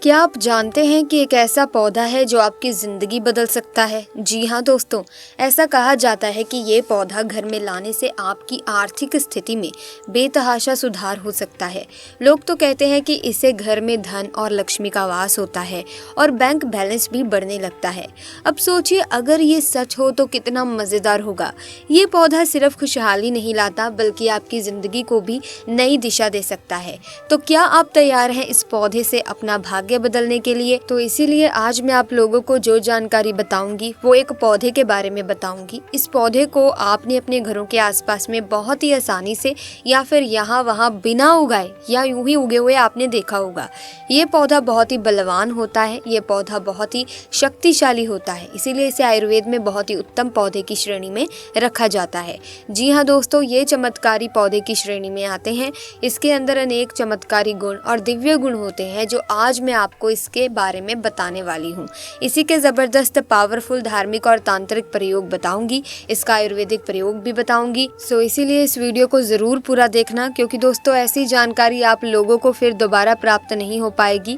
क्या आप जानते हैं कि एक ऐसा पौधा है जो आपकी ज़िंदगी बदल सकता है? जी हाँ दोस्तों, ऐसा कहा जाता है कि ये पौधा घर में लाने से आपकी आर्थिक स्थिति में बेतहाशा सुधार हो सकता है। लोग तो कहते हैं कि इससे घर में धन और लक्ष्मी का वास होता है और बैंक बैलेंस भी बढ़ने लगता है। अब सोचिए, अगर ये सच हो तो कितना मज़ेदार होगा। ये पौधा सिर्फ खुशहाली नहीं लाता बल्कि आपकी ज़िंदगी को भी नई दिशा दे सकता है। तो क्या आप तैयार हैं इस पौधे से अपना भाग्य बदलने के लिए? तो इसीलिए आज मैं आप लोगों को जो जानकारी बताऊंगी वो एक पौधे के बारे में बताऊंगी। इस पौधे को आपने अपने घरों के आसपास में बहुत ही आसानी से या फिर यहाँ वहाँ बिना उगाए या यूं ही उगे हुए आपने देखा होगा। ये पौधा बहुत ही बलवान होता है, ये पौधा बहुत ही शक्तिशाली होता है, इसीलिए इसे आयुर्वेद में बहुत ही उत्तम पौधे की श्रेणी में रखा जाता है। जी हाँ दोस्तों, ये चमत्कारी पौधे की श्रेणी में आते हैं। इसके अंदर अनेक चमत्कारी गुण और दिव्य गुण होते हैं जो आज मैं आपको इसके बारे में बताने वाली हूँ। इसी के ज़बरदस्त पावरफुल धार्मिक और तांत्रिक प्रयोग बताऊंगी, इसका आयुर्वेदिक प्रयोग भी बताऊंगी। सो इसीलिए इस वीडियो को ज़रूर पूरा देखना, क्योंकि दोस्तों ऐसी जानकारी आप लोगों को फिर दोबारा प्राप्त नहीं हो पाएगी।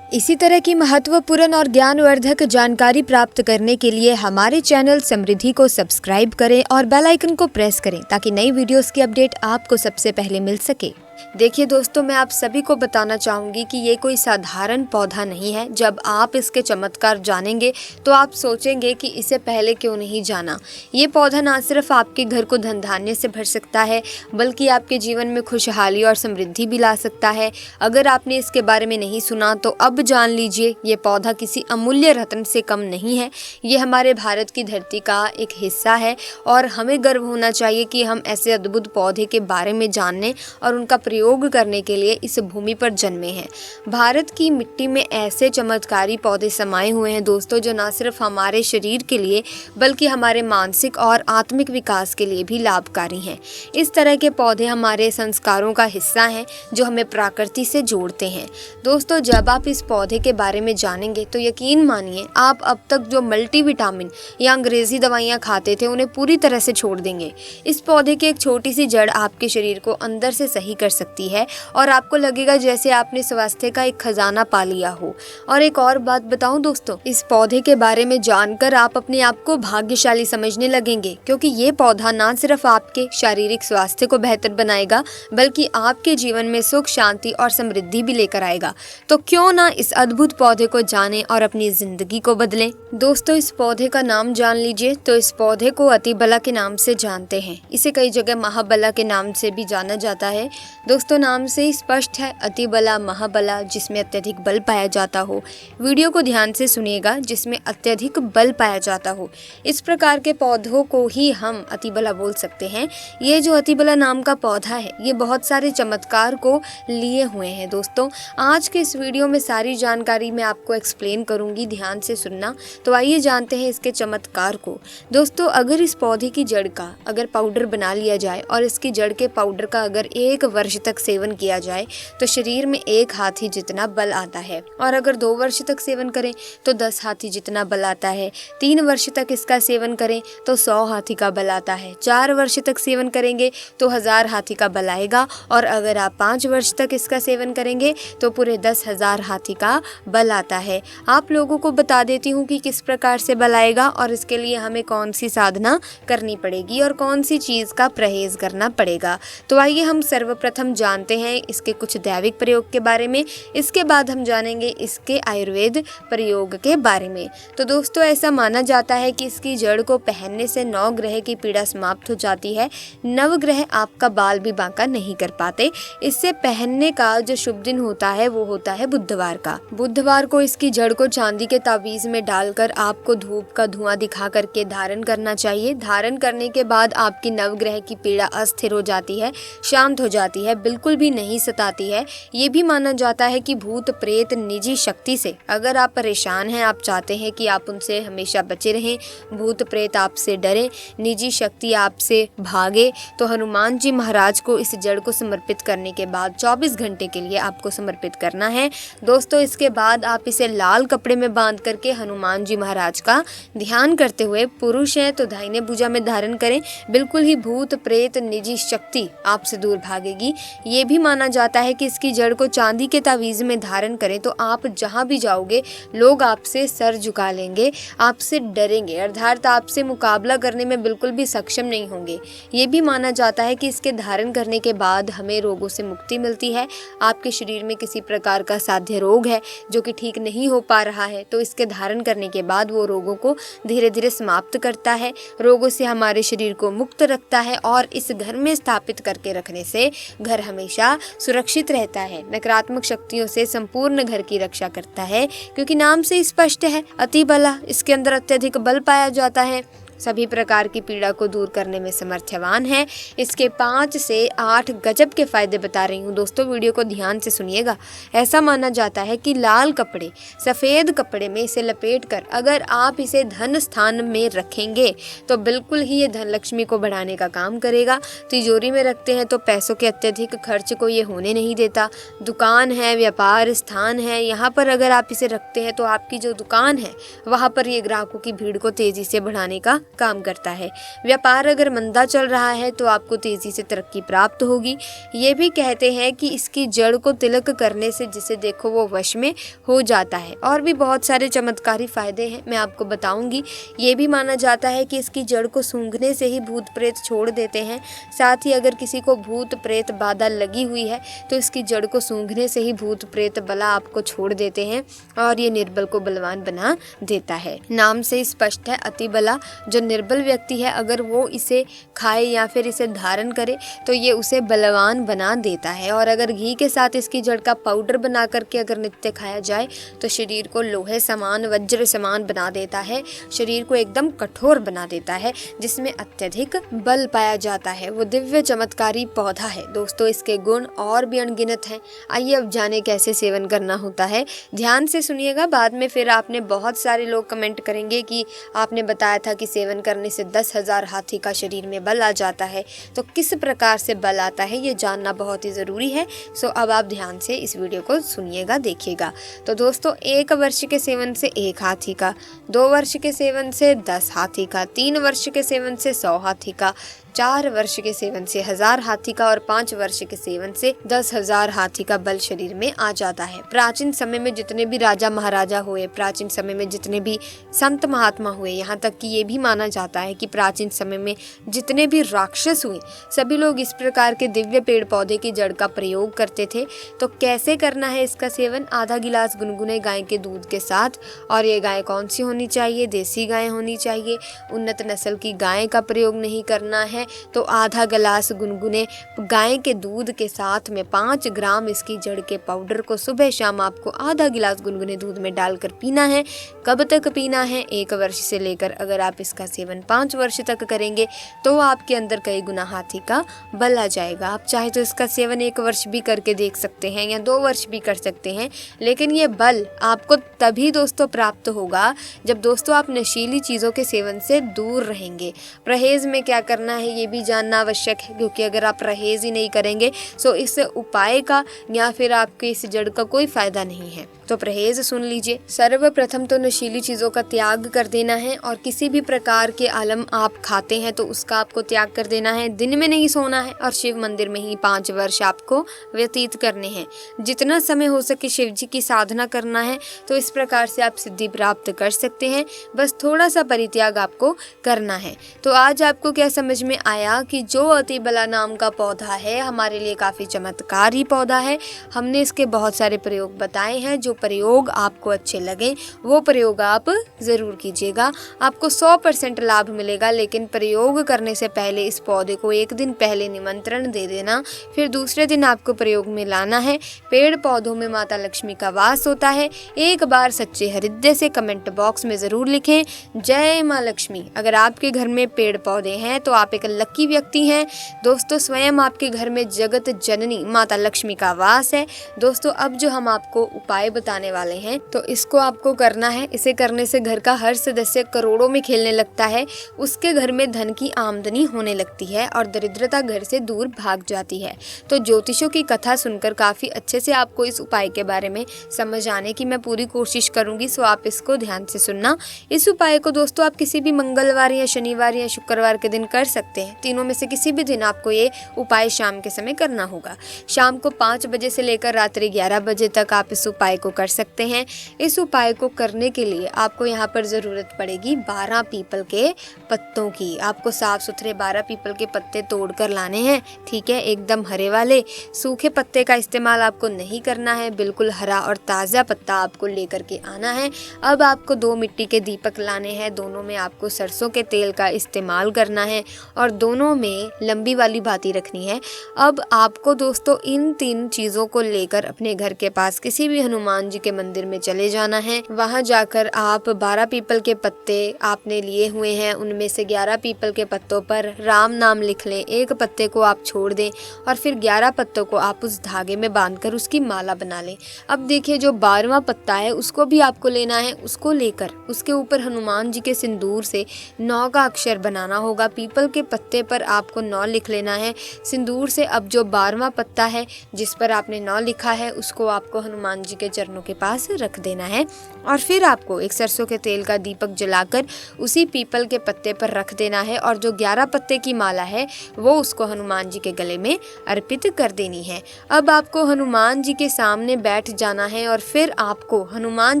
इसी तरह की महत्वपूर्ण और ज्ञानवर्धक जानकारी प्राप्त करने के लिए हमारे चैनल समृद्धि को सब्सक्राइब करें और बेल आइकन को प्रेस करें ताकि नई वीडियोस की अपडेट आपको सबसे पहले मिल सके। देखिए दोस्तों, मैं आप सभी को बताना चाहूँगी कि ये कोई साधारण पौधा नहीं है। जब आप इसके चमत्कार जानेंगे तो आप सोचेंगे कि इसे पहले क्यों नहीं जाना। ये पौधा ना सिर्फ आपके घर को धन धान्य से भर सकता है बल्कि आपके जीवन में खुशहाली और समृद्धि भी ला सकता है। अगर आपने इसके बारे में नहीं सुना तो अब जान लीजिए, ये पौधा किसी अमूल्य रत्न से कम नहीं है। ये हमारे भारत की धरती का एक हिस्सा है और हमें गर्व होना चाहिए कि हम ऐसे अद्भुत पौधे के बारे में जानने और उनका प्रयोग करने के लिए इस भूमि पर जन्मे हैं। भारत की मिट्टी में ऐसे चमत्कारी पौधे समाये हुए हैं दोस्तों, जो न सिर्फ हमारे शरीर के लिए बल्कि हमारे मानसिक और आत्मिक विकास के लिए भी लाभकारी हैं। इस तरह के पौधे हमारे संस्कारों का हिस्सा हैं जो हमें प्रकृति से जोड़ते हैं। दोस्तों, जब आप इस पौधे के बारे में जानेंगे तो यकीन मानिए, आप अब तक जो मल्टीविटामिन या अंग्रेजी दवाइयाँ खाते थे उन्हें पूरी तरह से छोड़ देंगे। इस पौधे की एक छोटी सी जड़ आपके शरीर को अंदर से सही कर सकती है और आपको लगेगा जैसे आपने स्वास्थ्य का एक खजाना पा लिया हो। और एक और बात बताऊं दोस्तों, इस पौधे के बारे में जानकर आप अपने आप को भाग्यशाली समझने लगेंगे, क्योंकि ये पौधा ना सिर्फ आपके शारीरिक स्वास्थ्य को बेहतर बनाएगा बल्कि आपके जीवन में सुख, शांति और समृद्धि भी लेकर आएगा। तो क्यों ना इस अद्भुत पौधे को जानें और अपनी जिंदगी को बदलें। दोस्तों, इस पौधे का नाम जान लीजिए। तो इस पौधे को अतिबला के नाम से जानते हैं। इसे कई जगह महाबला के नाम से भी जाना जाता है। दोस्तों, नाम से ही स्पष्ट है, अतिबला महाबला, जिसमें अत्यधिक बल पाया जाता हो। वीडियो को ध्यान से सुनिएगा, जिसमें अत्यधिक बल पाया जाता हो। इस प्रकार के पौधों को ही हम अतिबला बोल सकते हैं। ये जो अतिबला नाम का पौधा है, ये बहुत सारे चमत्कार को लिए हुए हैं। दोस्तों, आज के इस वीडियो में सारी जानकारी मैं आपको एक्सप्लेन करूंगी, ध्यान से सुनना। तो आइए जानते हैं इसके चमत्कार को। दोस्तों, अगर इस पौधे की जड़ का अगर पाउडर बना लिया जाए और इसकी जड़ के पाउडर का अगर 1 वर्ष तक सेवन किया जाए तो शरीर में 1 हाथी जितना बल आता है। और अगर 2 वर्ष तक सेवन करें तो 10 हाथी जितना बल आता है। 3 वर्ष तक इसका सेवन करें तो 100 हाथी का बल आता है। 4 वर्ष तक सेवन करेंगे तो 1000 हाथी का बल आएगा। और अगर आप 5 वर्ष तक इसका सेवन करेंगे तो पूरे 10,000 हाथी का बल आता है। आप लोगों को बता देती हूँ कि किस प्रकार से बल आएगा और इसके लिए हमें कौन सी साधना करनी पड़ेगी और कौन सी चीज़ का परहेज करना पड़ेगा। तो आइए हम सर्वप्रथम जानते हैं इसके कुछ दैविक प्रयोग के बारे में। इसके बाद हम जानेंगे इसके आयुर्वेद प्रयोग के बारे में। तो दोस्तों, ऐसा माना जाता है कि इसकी जड़ को पहनने से 9 ग्रह की पीड़ा समाप्त हो जाती है। 9 ग्रह आपका बाल भी बांका नहीं कर पाते। इससे पहनने का जो शुभ दिन होता है वो होता है बुधवार का। बुधवार को इसकी जड़ को चांदी के ताबीज में डालकर आपको धूप का धुआं दिखा करके धारण करना चाहिए। धारण करने के बाद आपकी 9 ग्रह की पीड़ा अस्थिर हो जाती है, शांत हो जाती है, बिल्कुल भी नहीं सताती है। ये भी माना जाता है कि भूत प्रेत निजी शक्ति से अगर आप परेशान हैं, आप चाहते हैं कि आप उनसे हमेशा बचे रहें, भूत प्रेत आपसे डरे, निजी शक्ति आपसे भागे, तो हनुमान जी महाराज को इस जड़ को समर्पित करने के बाद 24 घंटे के लिए आपको समर्पित करना है। दोस्तों, इसके बाद आप इसे लाल कपड़े में बांध करके हनुमान जी महाराज का ध्यान करते हुए, पुरुष हैं तो दाहिने भुजा में धारण करें। बिल्कुल ही भूत प्रेत निजी शक्ति आपसे दूर भागेगी। ये भी माना जाता है कि इसकी जड़ को चांदी के तावीज़ में धारण करें तो आप जहाँ भी जाओगे लोग आपसे सर झुका लेंगे, आपसे डरेंगे, अर्थात आपसे मुकाबला करने में बिल्कुल भी सक्षम नहीं होंगे। ये भी माना जाता है कि इसके धारण करने के बाद हमें रोगों से मुक्ति मिलती है। आपके शरीर में किसी प्रकार का साध्य रोग है जो कि ठीक नहीं हो पा रहा है, तो इसके धारण करने के बाद वो रोगों को धीरे धीरे समाप्त करता है, रोगों से हमारे शरीर को मुक्त रखता है और इस घर में स्थापित करके रखने से घर हमेशा सुरक्षित रहता है, नकारात्मक शक्तियों से संपूर्ण घर की रक्षा करता है। क्योंकि नाम से स्पष्ट है, अति बला, इसके अंदर अत्यधिक बल पाया जाता है, सभी प्रकार की पीड़ा को दूर करने में समर्थवान है। इसके 5 से 8 गजब के फायदे बता रही हूँ दोस्तों, वीडियो को ध्यान से सुनिएगा। ऐसा माना जाता है कि लाल कपड़े, सफ़ेद कपड़े में इसे लपेट कर अगर आप इसे धन स्थान में रखेंगे तो बिल्कुल ही ये धन लक्ष्मी को बढ़ाने का काम करेगा। तिजोरी में रखते हैं तो पैसों के अत्यधिक खर्च को ये होने नहीं देता। दुकान है, व्यापार स्थान है, यहाँ पर अगर आप इसे रखते हैं तो आपकी जो दुकान है वहाँ पर ये ग्राहकों की भीड़ को तेज़ी से बढ़ाने का काम करता है। व्यापार अगर मंदा चल रहा है तो आपको तेजी से तरक्की प्राप्त होगी। ये भी कहते हैं कि इसकी जड़ को तिलक करने से जिसे देखो वो वश में हो जाता है। और भी बहुत सारे चमत्कारी फायदे हैं, मैं आपको बताऊंगी। ये भी माना जाता है कि इसकी जड़ को सूंघने से ही भूत प्रेत छोड़ देते हैं। साथ ही अगर किसी को भूत प्रेत बाधा लगी हुई है तो इसकी जड़ को सूंघने से ही भूत प्रेत बला आपको छोड़ देते हैं और ये निर्बल को बलवान बना देता है। नाम से स्पष्ट है, अति बला, जो निर्बल व्यक्ति है अगर वो इसे खाए या फिर इसे धारण करे तो ये उसे बलवान बना देता है। और अगर घी के साथ इसकी जड़ का पाउडर बना करके अगर नित्य खाया जाए तो शरीर को लोहे समान, वज्र समान बना देता है, शरीर को एकदम कठोर बना देता है, जिसमें अत्यधिक बल पाया जाता है। वो दिव्य चमत्कारी पौधा है दोस्तों, इसके गुण और भी अनगिनत हैं। आइए अब जाने कैसे सेवन करना होता है, ध्यान से सुनिएगा। बाद में फिर आपने बहुत सारे लोग कमेंट करेंगे कि आपने बताया था कि सेवन करने से 10,000 हाथी का शरीर में बल आ जाता है, तो किस प्रकार से बल आता है ये जानना बहुत ही ज़रूरी है। सो अब आप ध्यान से इस वीडियो को सुनिएगा, देखिएगा। तो दोस्तों, 1 वर्ष के सेवन से 1 हाथी का, 2 वर्ष के सेवन से 10 हाथी का, 3 वर्ष के सेवन से 100 हाथी का, 4 वर्ष के सेवन से 1000 हाथी का और 5 वर्ष के सेवन से 10,000 हाथी का बल शरीर में आ जाता है। प्राचीन समय में जितने भी राजा महाराजा हुए, प्राचीन समय में जितने भी संत महात्मा हुए, यहाँ तक कि ये भी माना जाता है कि प्राचीन समय में जितने भी राक्षस हुए, सभी लोग इस प्रकार के दिव्य पेड़ पौधे की जड़ का प्रयोग करते थे। तो कैसे करना है इसका सेवन? आधा गिलास गुनगुने गाय के दूध के साथ, और ये गाय कौन सी होनी चाहिए? देसी गाय होनी चाहिए, उन्नत नस्ल की गाय का प्रयोग नहीं करना है। तो आधा गिलास गुनगुने गाय के दूध के साथ में 5 ग्राम इसकी जड़ के पाउडर को सुबह शाम आपको आधा गिलास गुनगुने दूध में डालकर पीना है। कब तक पीना है? 1 वर्ष से लेकर अगर आप इसका सेवन 5 वर्ष तक करेंगे तो आपके अंदर कई गुना हाथी का बल आ जाएगा। आप चाहे तो इसका सेवन 1 वर्ष भी करके देख सकते हैं या 2 वर्ष भी कर सकते हैं, लेकिन ये बल आपको तभी दोस्तों प्राप्त होगा जब दोस्तों आप नशीली चीज़ों के सेवन से दूर रहेंगे। परहेज में क्या करना है ये भी जानना आवश्यक है, क्योंकि अगर आप परहेज ही नहीं करेंगे तो इस उपाय का या फिर आपके इस जड़ का कोई फायदा नहीं है। तो परहेज सुन लीजिए। सर्वप्रथम तो नशीली चीज़ों का त्याग कर देना है, और किसी भी प्रकार के आलम आप खाते हैं तो उसका आपको त्याग कर देना है। दिन में नहीं सोना है और शिव मंदिर में ही 5 वर्ष आपको व्यतीत करने हैं। जितना समय हो सके शिव जी की साधना करना है। तो इस प्रकार से आप सिद्धि प्राप्त कर सकते हैं, बस थोड़ा सा परित्याग आपको करना है। तो आज आपको क्या समझ में आया कि जो अति बला नाम का पौधा है हमारे लिए काफ़ी चमत्कारी पौधा है। हमने इसके बहुत सारे प्रयोग बताए हैं, जो प्रयोग आपको अच्छे लगे वो प्रयोग आप ज़रूर कीजिएगा। आपको 100% लाभ मिलेगा, लेकिन प्रयोग करने से पहले इस पौधे को 1 दिन पहले निमंत्रण दे देना, फिर दूसरे दिन आपको प्रयोग में लाना है। पेड़ पौधों में माता लक्ष्मी का वास होता है। एक बार सच्चे हृदय से कमेंट बॉक्स में ज़रूर लिखें, जय माँ लक्ष्मी। अगर आपके घर में पेड़ पौधे हैं तो आप एक लकी व्यक्ति हैं दोस्तों। स्वयं आपके घर में जगत जननी माता लक्ष्मी का वास है। दोस्तों, अब जो हम आपको उपाय बताने वाले हैं तो इसको आपको करना है। इसे करने से घर का हर सदस्य करोड़ों में खेलने लगता है, उसके घर में धन की आमदनी होने लगती है और दरिद्रता घर से दूर भाग जाती है। तो ज्योतिषों की कथा सुनकर काफ़ी अच्छे से आपको इस उपाय के बारे में समझ आने की मैं पूरी कोशिश करूंगी, सो आप इसको ध्यान से सुनना। इस उपाय को दोस्तों आप किसी भी मंगलवार या शनिवार या शुक्रवार के दिन कर सकते सकते हैं। तीनों में से किसी भी दिन आपको ये उपाय शाम के समय करना होगा। शाम को 5 बजे से लेकर रात्रि 11 बजे तक आप इस उपाय को कर सकते हैं। इस उपाय को करने के लिए आपको यहाँ पर ज़रूरत पड़ेगी 12 पीपल के पत्तों की। आपको साफ सुथरे 12 पीपल के पत्ते तोड़ कर लाने हैं, ठीक है, एकदम हरे वाले। सूखे पत्ते का इस्तेमाल आपको नहीं करना है, बिल्कुल हरा और ताज़ा पत्ता आपको लेकर के आना है। अब आपको 2 मिट्टी के दीपक लाने हैं, दोनों में आपको सरसों के तेल का इस्तेमाल करना है और दोनों में लंबी वाली बाती रखनी है। अब आपको दोस्तों इन 3 चीज़ों को लेकर अपने घर के पास किसी भी हनुमान जी के मंदिर में चले जाना है। वहाँ जाकर आप 12 पीपल के पत्ते आपने लिए हुए हैं, उनमें से 11 पीपल के पत्तों पर राम नाम लिख लें, एक पत्ते को आप छोड़ दें और फिर 11 पत्तों को आप उस धागे में बांधकर उसकी माला बना लें। अब देखिए जो 12वां पत्ता है उसको भी आपको लेना है, उसको लेकर उसके ऊपर हनुमान जी के सिंदूर से 9 का अक्षर बनाना होगा। पीपल के पत्ते पर आपको 9 लिख लेना है सिंदूर से। अब जो 12वां पत्ता है जिस पर आपने 9 लिखा है उसको आपको हनुमान जी के चरणों के पास रख देना है और फिर आपको एक सरसों के तेल का दीपक जलाकर उसी पीपल के पत्ते पर रख देना है और जो 11 पत्ते की माला है वो उसको हनुमान जी के गले में अर्पित कर देनी है। अब आपको हनुमान जी के सामने बैठ जाना है और फिर आपको हनुमान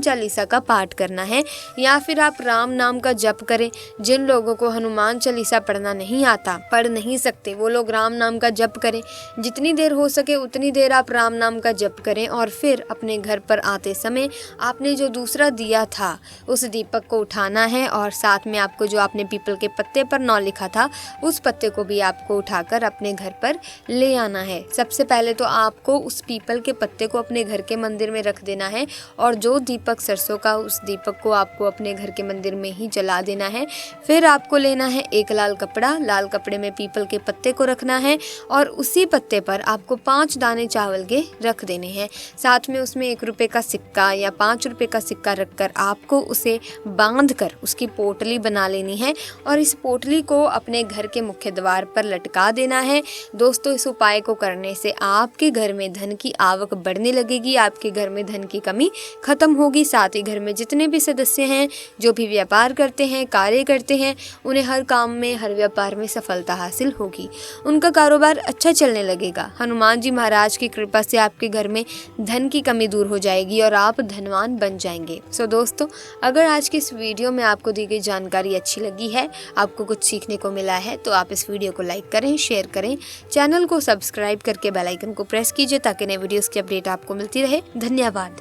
चालीसा का पाठ करना है या फिर आप राम नाम का जप करें। जिन लोगों को हनुमान चालीसा पढ़ना नहीं आता, पढ़ नहीं सकते, वो लोग राम नाम का जप करें। जितनी देर हो सके उतनी देर आप राम नाम का जप करें और फिर अपने घर पर आते समय आपने जो दूसरा दिया था उस दीपक को उठाना है और साथ में आपको जो आपने पीपल के पत्ते पर 9 लिखा था उस पत्ते को भी आपको उठाकर अपने घर पर ले आना है। सबसे पहले तो आपको उस पीपल के पत्ते को अपने घर के मंदिर में रख देना है और जो दीपक सरसों का उस दीपक को आपको अपने घर के मंदिर में ही जला देना है। फिर आपको लेना है एक लाल कपड़ा, लाल कपड़े में पीपल के पत्ते को रखना है और उसी पत्ते पर आपको 5 दाने चावल के रख देने हैं। साथ में उसमें 1 रुपए का सिक्का या 5 रुपए का सिक्का रखकर आपको उसे बांध कर उसकी पोटली बना लेनी है और इस पोटली को अपने घर के मुख्य द्वार पर लटका देना है। दोस्तों इस उपाय को करने से आपके घर में धन की आवक बढ़ने लगेगी, आपके घर में धन की कमी खत्म होगी। साथ ही घर में जितने भी सदस्य हैं जो भी व्यापार करते हैं, कार्य करते हैं, उन्हें हर काम में, हर व्यापार में सफलता हासिल होगी, उनका कारोबार अच्छा चलने लगेगा। हनुमान जी महाराज की कृपा से आपके घर में धन की कमी दूर हो जाएगी और आप धनवान बन जाएंगे। सो दोस्तों अगर आज की इस वीडियो में आपको दी गई जानकारी अच्छी लगी है, आपको कुछ सीखने को मिला है, तो आप इस वीडियो को लाइक करें, शेयर करें, चैनल को सब्सक्राइब करके बेल आइकन को प्रेस कीजिए ताकि नए वीडियोस की अपडेट आपको मिलती रहे। धन्यवाद।